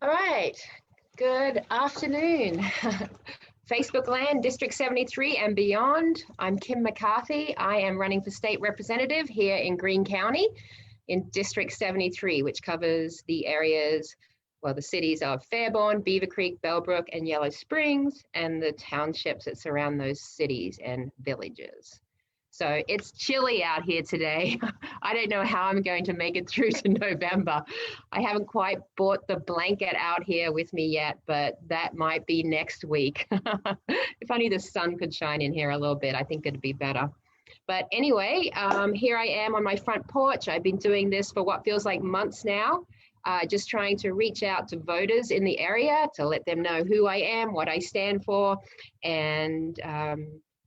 All right, good afternoon. Facebook land, District 73 and beyond. I'm Kim McCarthy. I am running for state representative here in Greene County in District 73, which covers the areas, well, the cities of Fairborn, Beavercreek, Bellbrook, and Yellow Springs, and the townships that surround those cities and villages. So it's chilly out here today. I don't know how I'm going to make it through to November. I haven't quite bought the blanket out here with me yet, but that might be next week. If only the sun could shine in here a little bit, I think it'd be better. But anyway, here I am on my front porch. I've been doing this for what feels like months now, just trying to reach out to voters in the area to let them know who I am, what I stand for, and,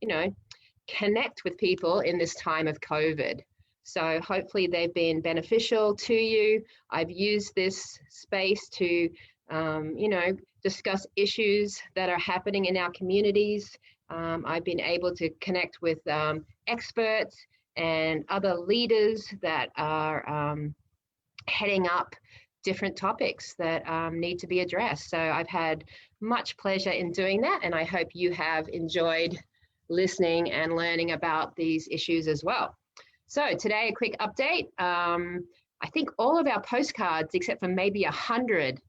you know, connect with people in this time of COVID. So hopefully they've been beneficial to you. I've used this space to, you know, discuss issues that are happening in our communities. I've been able to connect with experts and other leaders that are heading up different topics that need to be addressed. So I've had much pleasure in doing that, and I hope you have enjoyed listening and learning about these issues as well. So today, a quick update. I think all of our postcards, except for maybe 100,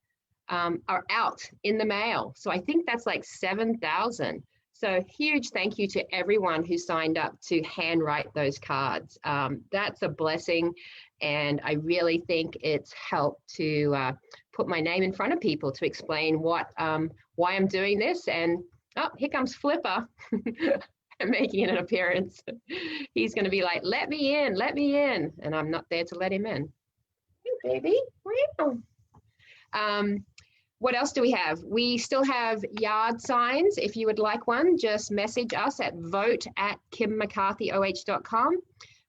are out in the mail. So I think that's like 7,000. So huge thank you to everyone who signed up to handwrite those cards. That's a blessing. And I really think it's helped to put my name in front of people to explain why I'm doing this. And oh, here comes Flipper making an appearance. He's going to be like, let me in, let me in. And I'm not there to let him in. Hey, baby. What else do we have? We still have yard signs. If you would like one, just message us at vote@kimmccarthyoh.com.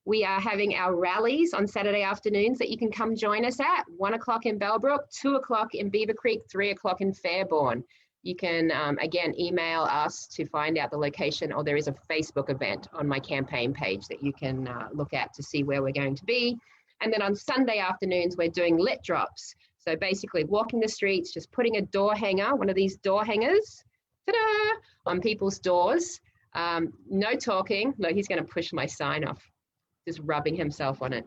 We are having our rallies on Saturday afternoons that you can come join us at 1 o'clock in Bellbrook, 2 o'clock in Beavercreek, 3 o'clock in Fairborn. You can, again, email us to find out the location, or there is a Facebook event on my campaign page that you can look at to see where we're going to be. And then on Sunday afternoons, we're doing lit drops. So basically walking the streets, just putting a door hanger, one of these door hangers, ta-da, on people's doors. No talking. No, he's going to push my sign off, just rubbing himself on it.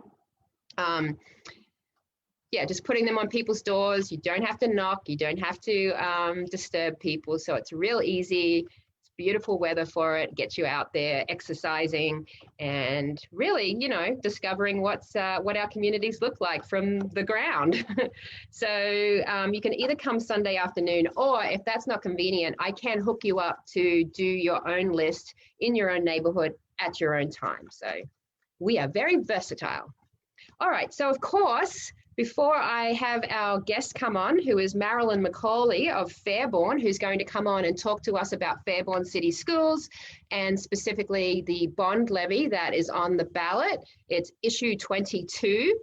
Yeah, just putting them on people's doors. You don't have to knock. You don't have to disturb people. So it's real easy. It's beautiful weather for it. Gets you out there exercising and really, you know, discovering what our communities look like from the ground. So you can either come Sunday afternoon, or if that's not convenient, I can hook you up to do your own list in your own neighborhood at your own time. So we are very versatile. All right. So of course, before I have our guest come on, who is Marilyn McCauley of Fairborn, who's going to come on and talk to us about Fairborn City Schools and specifically the bond levy that is on the ballot. It's issue 22.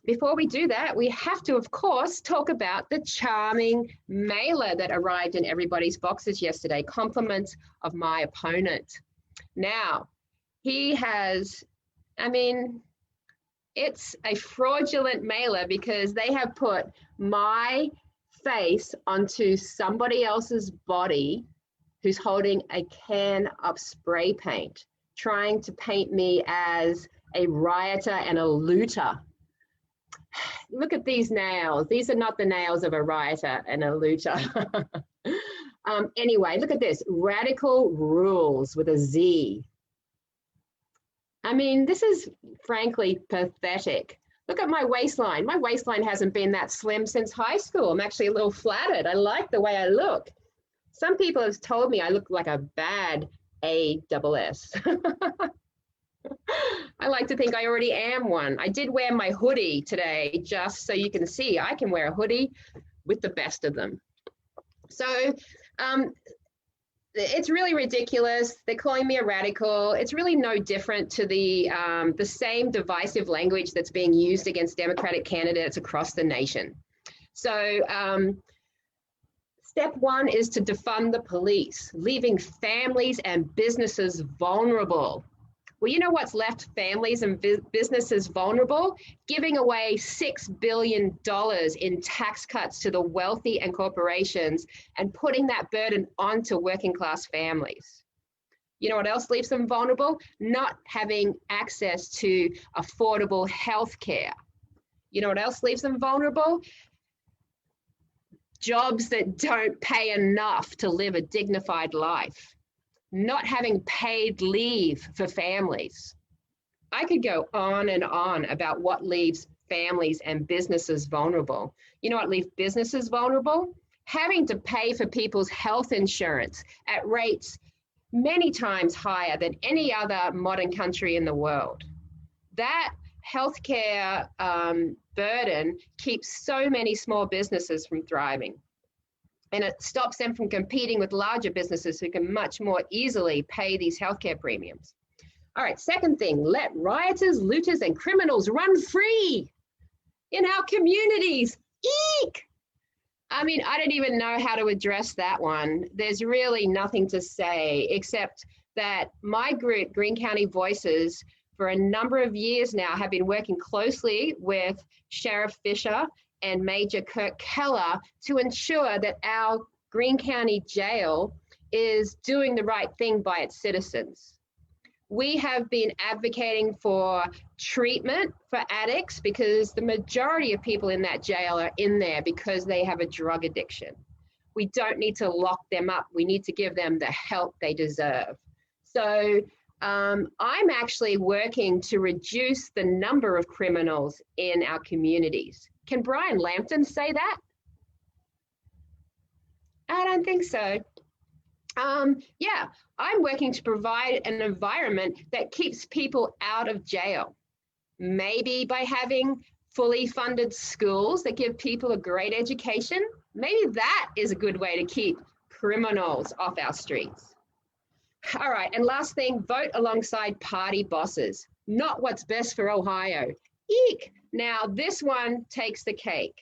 Before we do that, we have to, of course, talk about the charming mailer that arrived in everybody's boxes yesterday, compliments of my opponent. Now, he has, I mean, it's a fraudulent mailer because they have put my face onto somebody else's body who's holding a can of spray paint, trying to paint me as a rioter and a looter. Look at these nails. These are not the nails of a rioter and a looter. Anyway, look at this. Radical Rules with a Z. I mean, this is frankly pathetic. Look at my waistline. My waistline hasn't been that slim since high school. I'm actually a little flattered. I like the way I look. Some people have told me I look like a bad ASS. I like to think I already am one. I did wear my hoodie today just so you can see I can wear a hoodie with the best of them. So, it's really ridiculous. They're calling me a radical. It's really no different to the same divisive language that's being used against Democratic candidates across the nation. So step one is to defund the police, leaving families and businesses vulnerable. Well, you know what's left families and businesses vulnerable? Giving away $6 billion in tax cuts to the wealthy and corporations and putting that burden onto working class families. You know what else leaves them vulnerable? Not having access to affordable health care. You know what else leaves them vulnerable? Jobs that don't pay enough to live a dignified life. Not having paid leave for families. I could go on and on about what leaves families and businesses vulnerable. You know what leaves businesses vulnerable? Having to pay for people's health insurance at rates many times higher than any other modern country in the world. That healthcare burden keeps so many small businesses from thriving. And it stops them from competing with larger businesses who can much more easily pay these healthcare premiums. All right, second thing, let rioters, looters, and criminals run free in our communities. Eek! I mean, I don't even know how to address that one. There's really nothing to say except that my group, Greene County Voices, for a number of years now have been working closely with Sheriff Fisher and Major Kirk Keller to ensure that our Greene County Jail is doing the right thing by its citizens. We have been advocating for treatment for addicts because the majority of people in that jail are in there because they have a drug addiction. We don't need to lock them up. We need to give them the help they deserve. So I'm actually working to reduce the number of criminals in our communities. Can Brian Lambton say that? I don't think so. Yeah, I'm working to provide an environment that keeps people out of jail. Maybe by having fully funded schools that give people a great education. Maybe that is a good way to keep criminals off our streets. All right, and last thing, vote alongside party bosses. Not what's best for Ohio. Eek! Now, this one takes the cake.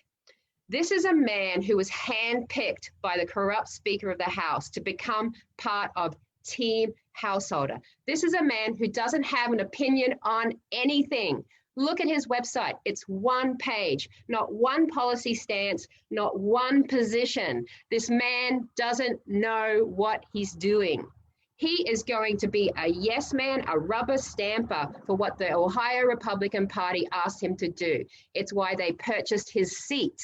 This is a man who was handpicked by the corrupt Speaker of the House to become part of Team Householder. This is a man who doesn't have an opinion on anything. Look at his website. It's one page, not one policy stance, not one position. This man doesn't know what he's doing. He is going to be a yes man, a rubber stamper for what the Ohio Republican Party asked him to do. It's why they purchased his seat.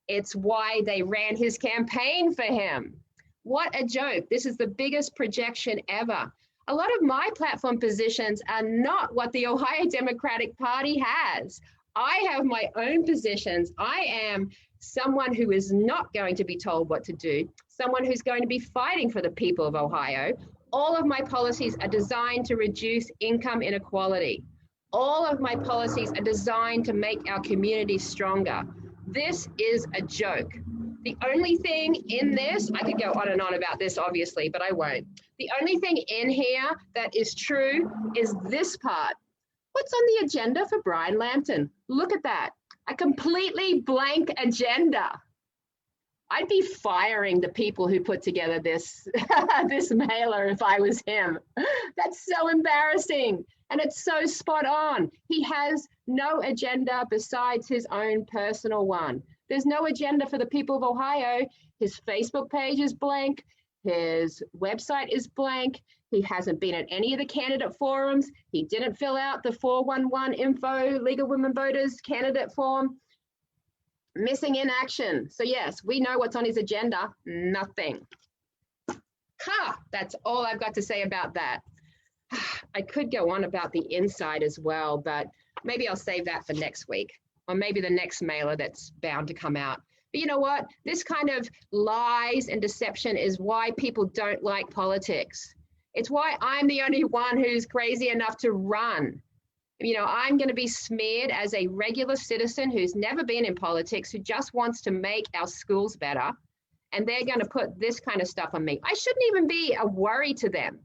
It's why they ran his campaign for him. What a joke. This is the biggest projection ever. A lot of my platform positions are not what the Ohio Democratic Party has. I have my own positions. I am someone who is not going to be told what to do, someone who's going to be fighting for the people of Ohio. All of my policies are designed to reduce income inequality. All of my policies are designed to make our communities stronger. This is a joke. The only thing in this, I could go on and on about this obviously, but I won't. The only thing in here that is true is this part. What's on the agenda for Brian Lambton? Look at that, a completely blank agenda. I'd be firing the people who put together this, this mailer if I was him. That's so embarrassing. And it's so spot on. He has no agenda besides his own personal one. There's no agenda for the people of Ohio. His Facebook page is blank. His website is blank. He hasn't been at any of the candidate forums. He didn't fill out the 411 info League of Women Voters candidate form. Missing in action. So yes, we know what's on his agenda. Nothing. That's all I've got to say about that. I could go on about the inside as well, but maybe I'll save that for next week, or maybe the next mailer that's bound to come out. But you know what? This kind of lies and deception is why people don't like politics. It's why I'm the only one who's crazy enough to run. You know, I'm going to be smeared as a regular citizen who's never been in politics, who just wants to make our schools better. And they're going to put this kind of stuff on me. I shouldn't even be a worry to them.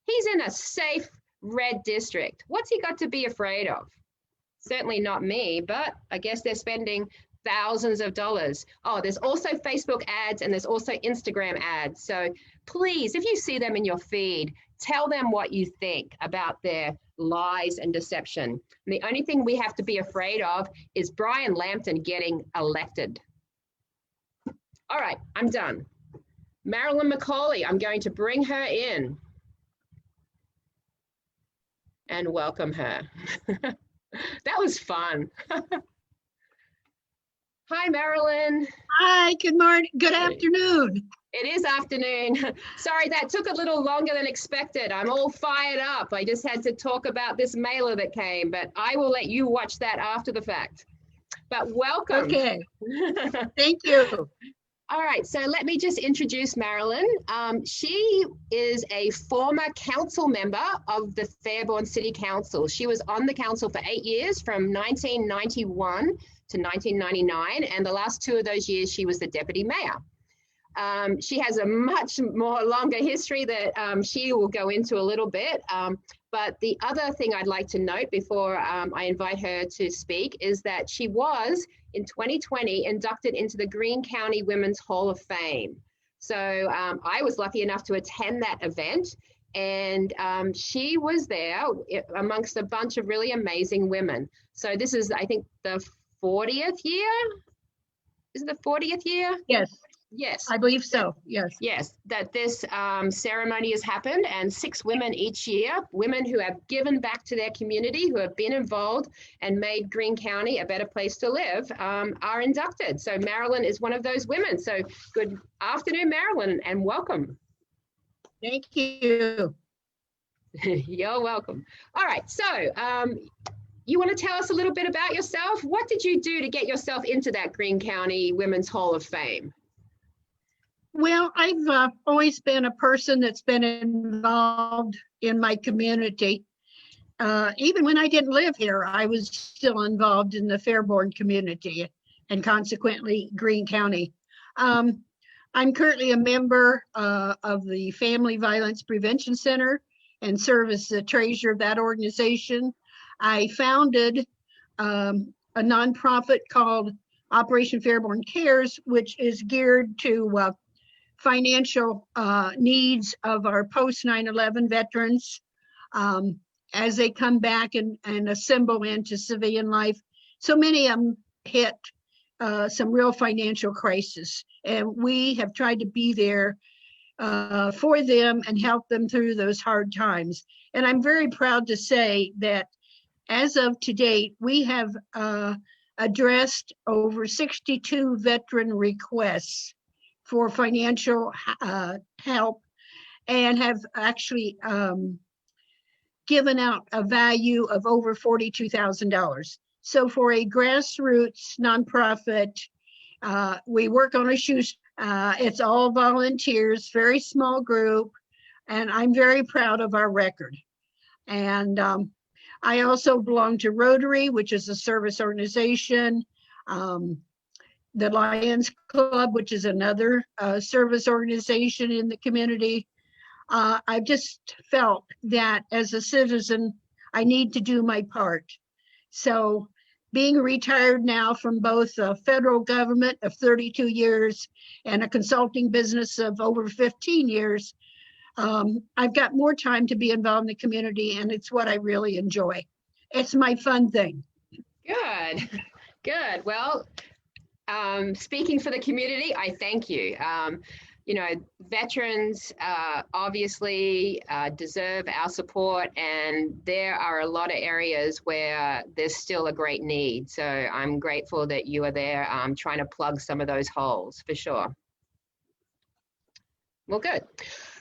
He's in a safe red district. What's he got to be afraid of? Certainly not me, but I guess they're spending thousands of dollars. Oh, there's also Facebook ads and there's also Instagram ads. So please, if you see them in your feed, tell them what you think about their lies and deception. And the only thing we have to be afraid of is Brian Lambton getting elected. All right, I'm done. Marilyn McCauley, I'm going to bring her in and welcome her. That was fun. Hi, Marilyn. Hi, good morning, good afternoon. It is afternoon. Sorry, that took a little longer than expected. I'm all fired up. I just had to talk about this mailer that came, but I will let you watch that after the fact. But welcome. Okay, thank you. All right, so let me just introduce Marilyn. She is a former council member of the Fairborn City Council. She was on the council for 8 years, from 1991 to 1999, and the last 2 of those years she was the deputy mayor. She has a much more longer history that she will go into a little bit. But the other thing I'd like to note before I invite her to speak is that she was, in 2020, inducted into the Greene County Women's Hall of Fame. So I was lucky enough to attend that event, and she was there amongst a bunch of really amazing women. So this is, I think, the 40th year? Is it the 40th year? Yes. Yes. I believe so, yes. Yes, that this ceremony has happened, and 6 women each year, women who have given back to their community, who have been involved and made Greene County a better place to live, are inducted. So Marilyn is one of those women. So good afternoon, Marilyn, and welcome. Thank you. You're welcome. All right, so you want to tell us a little bit about yourself? What did you do to get yourself into that Greene County Women's Hall of Fame? Well, I've always been a person that's been involved in my community. Even when I didn't live here, I was still involved in the Fairborn community and consequently Greene County. I'm currently a member of the Family Violence Prevention Center and serve as the treasurer of that organization. I founded a nonprofit called Operation Fairborn Cares, which is geared to financial needs of our post 9/11 veterans as they come back and assemble into civilian life. So many of them hit some real financial crisis, and we have tried to be there for them and help them through those hard times. And I'm very proud to say that as of today, we have addressed over 62 veteran requests for financial help, and have actually given out a value of over $42,000. So for a grassroots nonprofit, we work on a it's all volunteers, very small group, and I'm very proud of our record. And I also belong to Rotary, which is a service organization, the Lions Club, which is another service organization in the community. I've just felt that as a citizen, I need to do my part. So being retired now from both the federal government of 32 years and a consulting business of over 15 years, I've got more time to be involved in the community, and it's what I really enjoy. It's my fun thing. Good, good. Well, speaking for the community, I thank you. You know, veterans obviously deserve our support, and there are a lot of areas where there's still a great need. So I'm grateful that you are there trying to plug some of those holes, for sure. Well, good.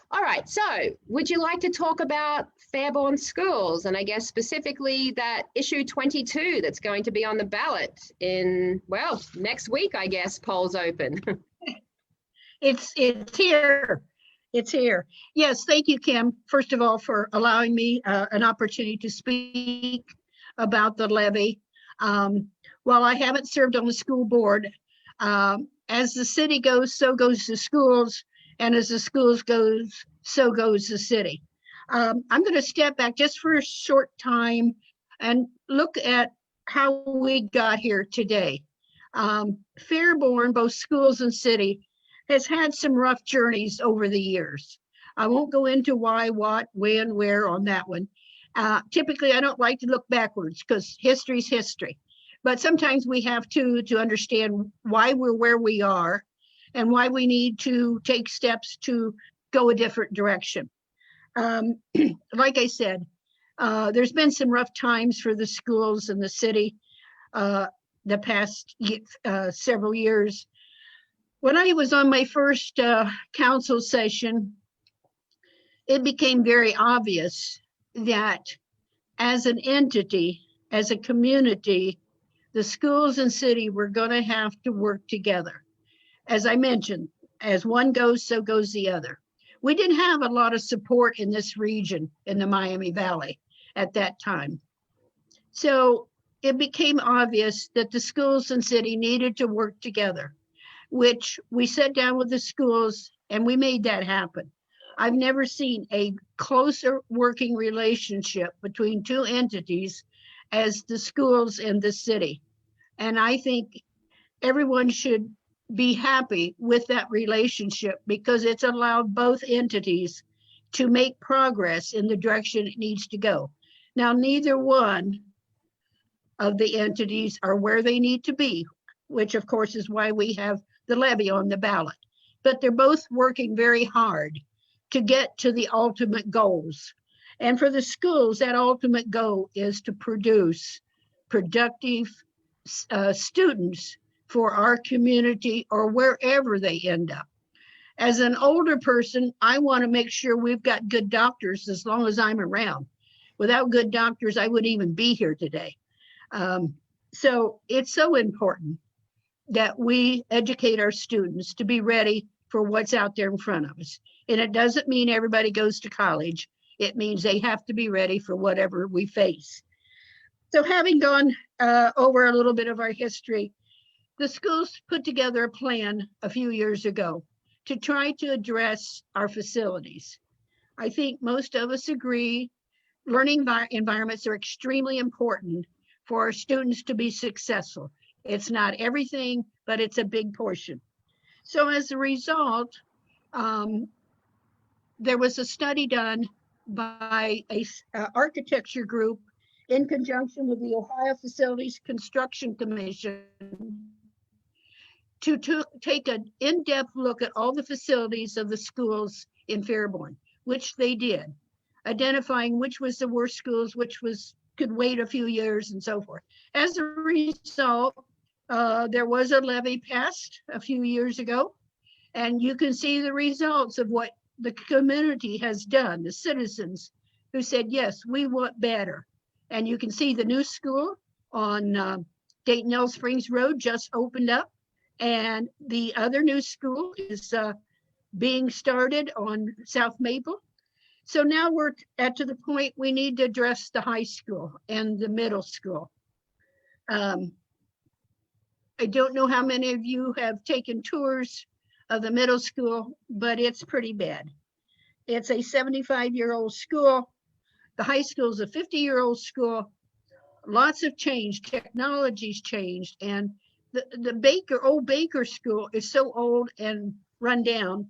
All right, so would you like to talk about Fairborn schools, and I guess specifically that issue 22 that's going to be on the ballot in, well, next week, I guess, polls open. It's here. It's here. Yes, thank you, Kim, first of all, for allowing me an opportunity to speak about the levy. While I haven't served on the school board, as the city goes, so goes the schools, and as the schools goes, so goes the city. I'm going to step back just for a short time and look at how we got here today. Fairborn, both schools and city, has had some rough journeys over the years. I won't go into why, what, when, where on that one. Typically, I don't like to look backwards because history's history. But sometimes we have to understand why we're where we are and why we need to take steps to go a different direction. Like I said, there's been some rough times for the schools and the city the past several years. When I was on my first council session, it became very obvious that as an entity, as a community, the schools and city were going to have to work together. As I mentioned, as one goes, so goes the other. We didn't have a lot of support in this region in the Miami Valley at that time. So it became obvious that the schools and city needed to work together, which we sat down with the schools and we made that happen. I've never seen a closer working relationship between two entities as the schools and the city. And I think everyone should be happy with that relationship because it's allowed both entities to make progress in the direction it needs to go. Now, neither one of the entities are where they need to be, which of course is why we have the levy on the ballot. But they're both working very hard to get to the ultimate goals. And for the schools, that ultimate goal is to produce productive students for our community or wherever they end up. As an older person, I want to make sure we've got good doctors as long as I'm around. Without good doctors, I wouldn't even be here today. So it's so important that we educate our students to be ready for what's out there in front of us. And it doesn't mean everybody goes to college. It means they have to be ready for whatever we face. So having gone over a little bit of our history, the schools put together a plan a few years ago to try to address our facilities. I think most of us agree learning environments are extremely important for our students to be successful. It's not everything, but it's a big portion. So as a result, there was a study done by a architecture group in conjunction with the Ohio Facilities Construction Commission to take an in-depth look at all the facilities of the schools in Fairborn, which they did, identifying which was the worst schools, which could wait a few years and so forth. As a result, there was a levy passed a few years ago, and you can see the results of what the community has done, the citizens who said, yes, we want better. And you can see the new school on Dayton Elk Springs Road just opened up, and the other new school is being started on South Maple. So now we're to the point we need to address the high school and the middle school. I don't know how many of you have taken tours of the middle school, but it's pretty bad. It's a 75-year-old school. The high school is a 50-year-old school. Lots have changed, technology's changed, and the old Baker school is so old and run down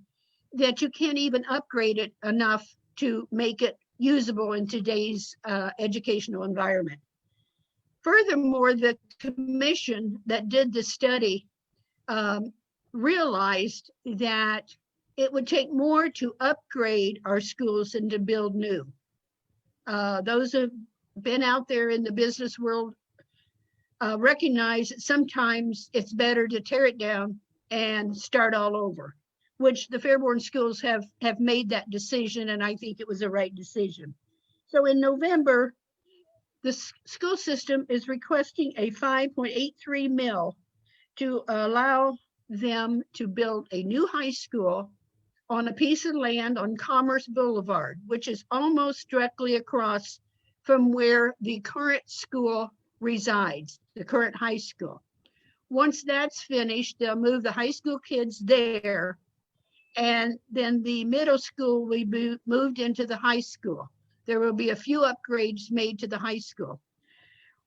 that you can't even upgrade it enough to make it usable in today's educational environment. Furthermore, the commission that did the study realized that it would take more to upgrade our schools than to build new. Those who have been out there in the business world recognize that sometimes it's better to tear it down and start all over, which the Fairborn schools have made that decision, and I think it was the right decision. So in November, the school system is requesting a 5.83 mil to allow them to build a new high school on a piece of land on Commerce Boulevard, which is almost directly across from where the current school resides, the current high school. Once that's finished, they'll move the high school kids there, and then the middle school will be moved into the high school. There will be a few upgrades made to the high school.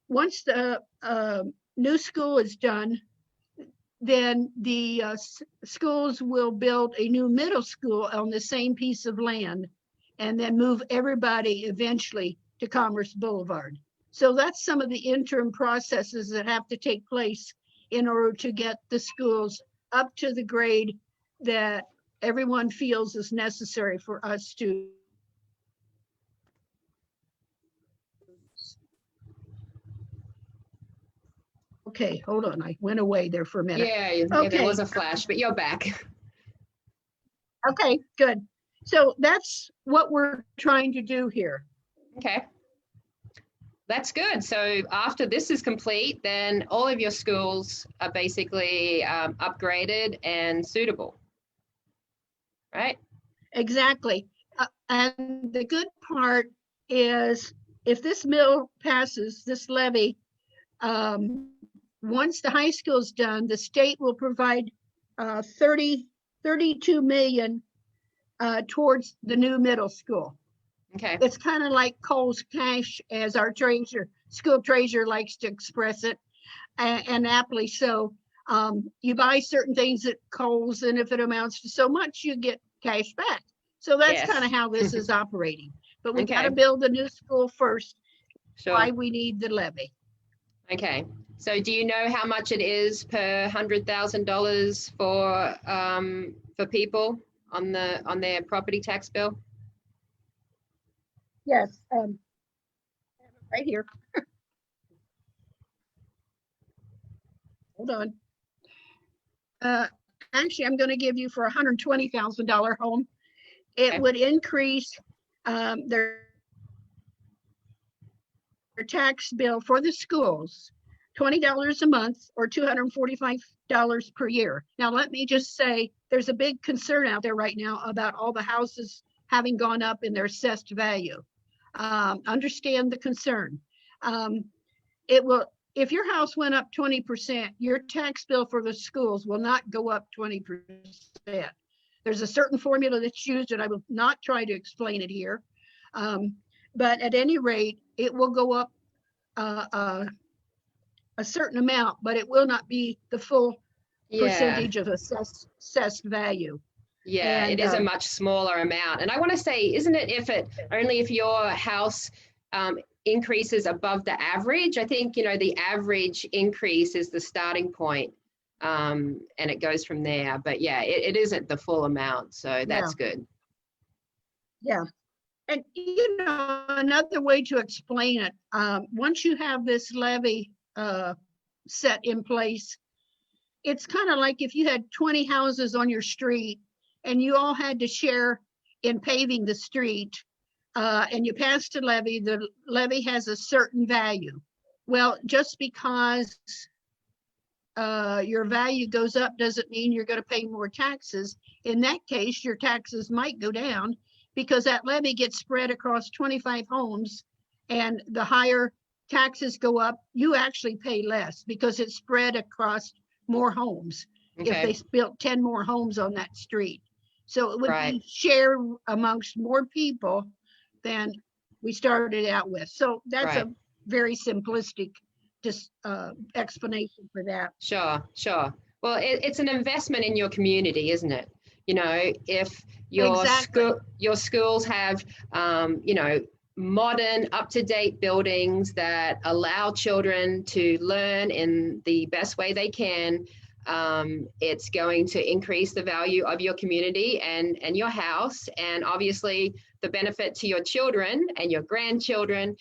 Once the new school is done, then the schools will build a new middle school on the same piece of land and then move everybody eventually to Commerce Boulevard. So that's some of the interim processes that have to take place in order to get the schools up to the grade that everyone feels is necessary for us to. Okay, hold on. I went away there for a minute. Yeah, okay. There was a flash, but you're back. Okay, good. So that's what we're trying to do here. Okay. That's good. So after this is complete, then all of your schools are basically upgraded and suitable, right? Exactly. And the good part is if this bill passes, this levy, once the high school is done, the state will provide 32 million towards the new middle school. Okay. It's kind of like Cole's cash, as our school treasurer likes to express it, and aptly so. You buy certain things at Cole's, and if it amounts to so much, you get cash back. So that's kind of how this is operating. But we got to build the new school first. Sure. Why we need the levy. Okay. So do you know how much it is per $100,000 for people on their property tax bill? Yes, right here. Hold on. Actually, I'm going to give you for a $120,000 home. It would increase their tax bill for the schools, $20 a month or $245 per year. Now, let me just say, there's a big concern out there right now about all the houses having gone up in their assessed value. Understand the concern. It will, if your house went up 20%, your tax bill for the schools will not go up 20%. There's a certain formula that's used, and I will not try to explain it here. But at any rate, it will go up a certain amount, but it will not be the full percentage of assessed value. Yeah, and it is a much smaller amount. And I want to say, isn't it if your house increases above the average? I think, the average increase is the starting point, and it goes from there. But yeah, it isn't the full amount. So that's good. Yeah. And, another way to explain it, once you have this levy set in place, it's kind of like if you had 20 houses on your street and you all had to share in paving the street, and you passed a levy, the levy has a certain value. Well, just because your value goes up doesn't mean you're going to pay more taxes. In that case, your taxes might go down because that levy gets spread across 25 homes, and the higher taxes go up, you actually pay less because it's spread across more homes. If they built 10 more homes on that street. So it would be shared amongst more people than we started out with. So that's a very simplistic explanation for that. Sure. Well, it's an investment in your community, isn't it? If your schools have, modern, up-to-date buildings that allow children to learn in the best way they can, it's going to increase the value of your community and your house, and obviously the benefit to your children and your grandchildren.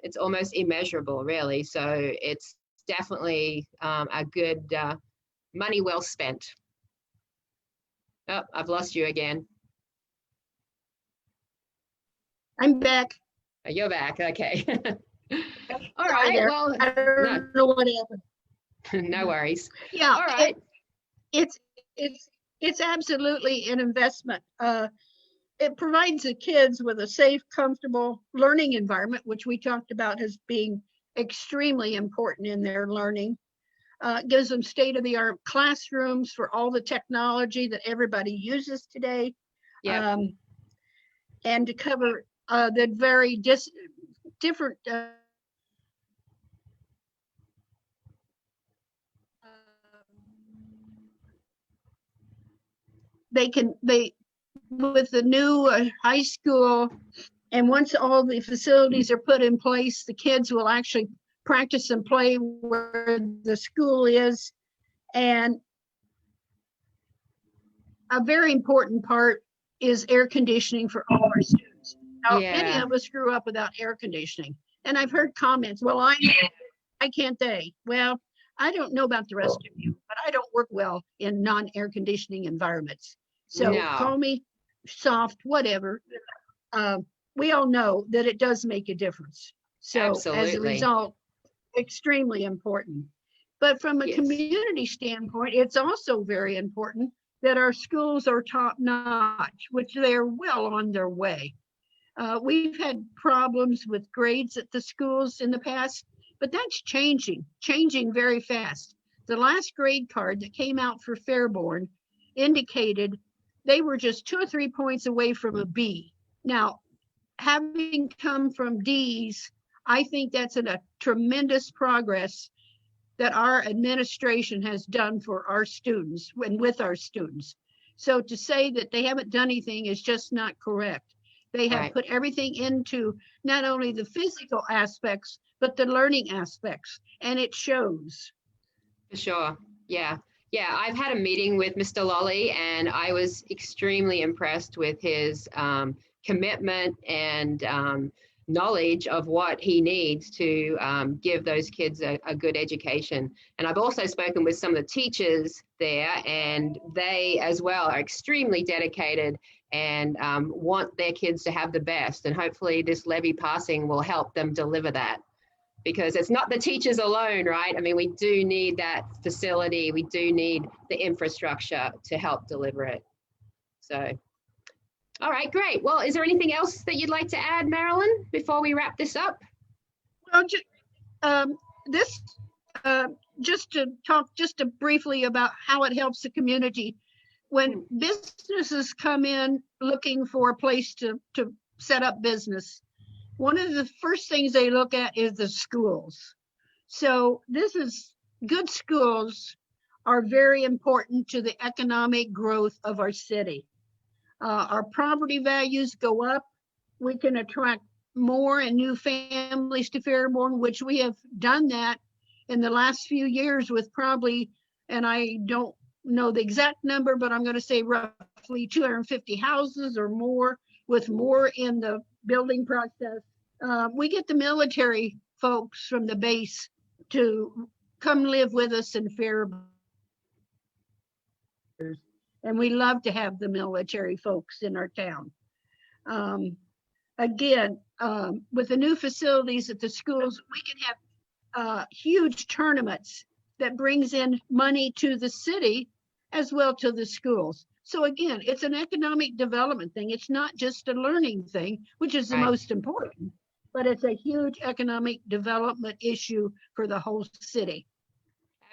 It's almost immeasurable, really. So it's definitely a good money well spent. Oh, I've lost you again. I'm back. Oh, you're back. Okay. All right. Well, I don't know what happened. No worries. Yeah. All right. It's absolutely an investment. It provides the kids with a safe, comfortable learning environment, which we talked about as being extremely important in their learning. Gives them state-of-the-art classrooms for all the technology that everybody uses today. Yeah. And to cover the very different with the new high school, and once all the facilities are put in place, the kids will actually practice and play where the school is. And a very important part is air conditioning for all our students. Now, many of us grew up without air conditioning, and I've heard comments, well, why can't they? Well, I don't know about the rest of you, but I don't work well in non-air conditioning environments. So call me soft, whatever. We all know that it does make a difference. So as a result, extremely important. But from a community standpoint, it's also very important that our schools are top notch, which they're well on their way. We've had problems with grades at the schools in the past, but that's changing very fast. The last grade card that came out for Fairborn indicated they were just 2 or 3 points away from a B. Now, having come from D's, I think that's a tremendous progress that our administration has done for our students and with our students. So to say that they haven't done anything is just not correct. They have put everything into not only the physical aspects, but the learning aspects, and it shows. For sure, yeah. I've had a meeting with Mr. Lolly, and I was extremely impressed with his commitment and knowledge of what he needs to give those kids a good education. And I've also spoken with some of the teachers there, and they as well are extremely dedicated and want their kids to have the best. And hopefully this levy passing will help them deliver that, because it's not the teachers alone, right? I mean, we do need that facility. We do need the infrastructure to help deliver it. So, all right, great. Well, is there anything else that you'd like to add, Marilyn, before we wrap this up? Well, just to talk briefly about how it helps the community. When businesses come in looking for a place to set up business, one of the first things they look at is the schools. So good schools are very important to the economic growth of our city. Our property values go up. We can attract more and new families to Fairborn, which we have done that in the last few years with probably, and I don't know the exact number, but I'm going to say roughly 250 houses or more, with more in the building process. We get the military folks from the base to come live with us in Fairborn. And we love to have the military folks in our town. Again, with the new facilities at the schools, we can have huge tournaments that brings in money to the city as well to the schools. So again, it's an economic development thing. It's not just a learning thing, which is the most important, but it's a huge economic development issue for the whole city.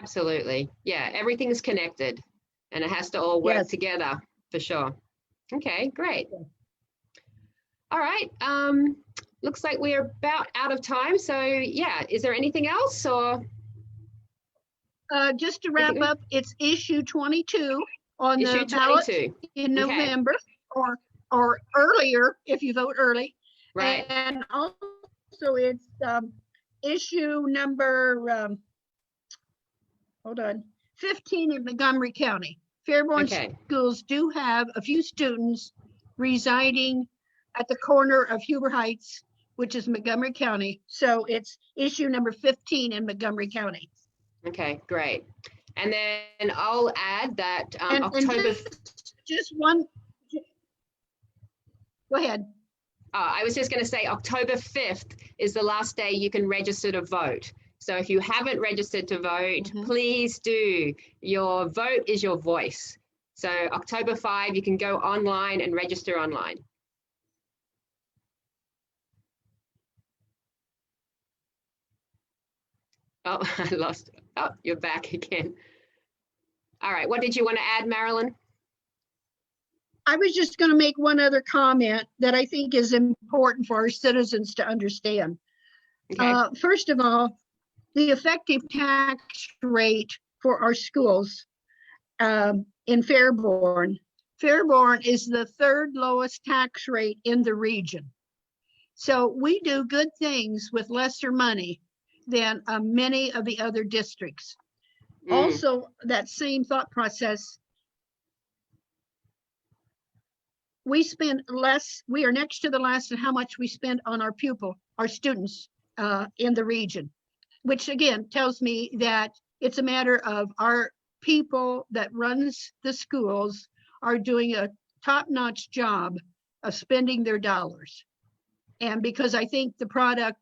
Absolutely. Yeah, everything's connected and it has to all work together for sure. Okay, great. All right. Looks like we're about out of time. So yeah, is there anything else or? Just to wrap up, it's issue 22 on the ballot in November, or earlier if you vote early. Right. And also it's issue number 15 in Montgomery County. Fairborn schools do have a few students residing at the corner of Huber Heights, which is Montgomery County. So it's issue number 15 in Montgomery County. Okay, great. And then I'll add that October. Just one. Go ahead. I was just going to say October 5th is the last day you can register to vote. So if you haven't registered to vote, please do. Your vote is your voice. So October 5, you can go online and register online. Oh, I lost. Oh, you're back again. All right. What did you want to add, Marilyn? I was just going to make one other comment that I think is important for our citizens to understand. Okay. First of all, the effective tax rate for our schools in Fairborn Fairborn is the third lowest tax rate in the region. So we do good things with lesser money than many of the other districts. Also, that same thought process, we spend less, we are next to the last in how much we spend on our students in the region, which again tells me that it's a matter of our people that runs the schools are doing a top-notch job of spending their dollars. And because I think the product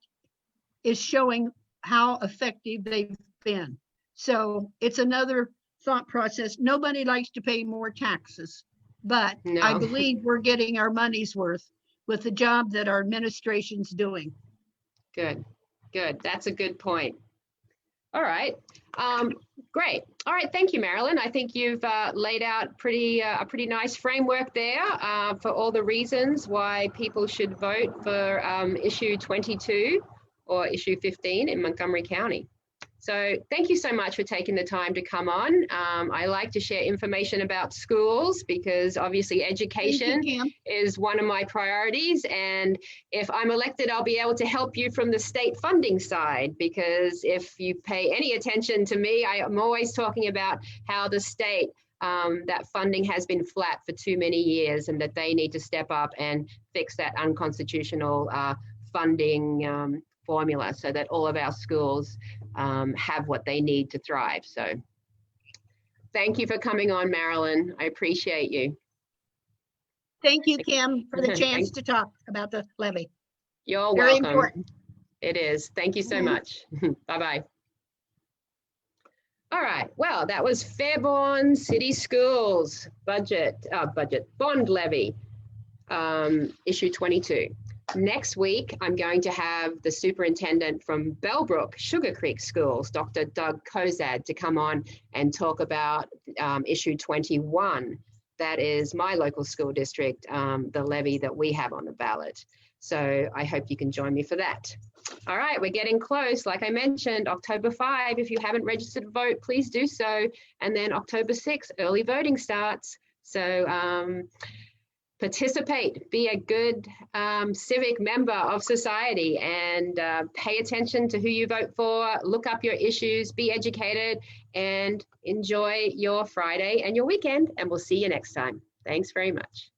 is showing how effective they've been. So it's another thought process. Nobody likes to pay more taxes, but No. I believe we're getting our money's worth with the job that our administration's doing. Good, good. That's a good point. All right, great. All right, thank you, Marilyn. I think you've laid out a pretty nice framework there for all the reasons why people should vote for issue 22 or issue 15 in Montgomery County. So thank you so much for taking the time to come on. I like to share information about schools because obviously education is one of my priorities. And if I'm elected, I'll be able to help you from the state funding side, because if you pay any attention to me, I'm always talking about how the state, that funding has been flat for too many years and that they need to step up and fix that unconstitutional funding formula so that all of our schools have what they need to thrive. So thank you for coming on, Marilyn. I appreciate you. Thank you, Kim, for the chance to talk about the levy. You're Very welcome. important. It is. Thank you so much. Bye-bye. All right. Well, that was Fairborn City Schools bond levy, issue 22. Next week, I'm going to have the superintendent from Bellbrook Sugar Creek Schools, Dr. Doug Kozad, to come on and talk about issue 21. That is my local school district, the levy that we have on the ballot. So I hope you can join me for that. All right, we're getting close. Like I mentioned, October 5, if you haven't registered to vote, please do so. And then October 6, early voting starts. So participate, be a good civic member of society, and pay attention to who you vote for, look up your issues, be educated, and enjoy your Friday and your weekend. And we'll see you next time. Thanks very much.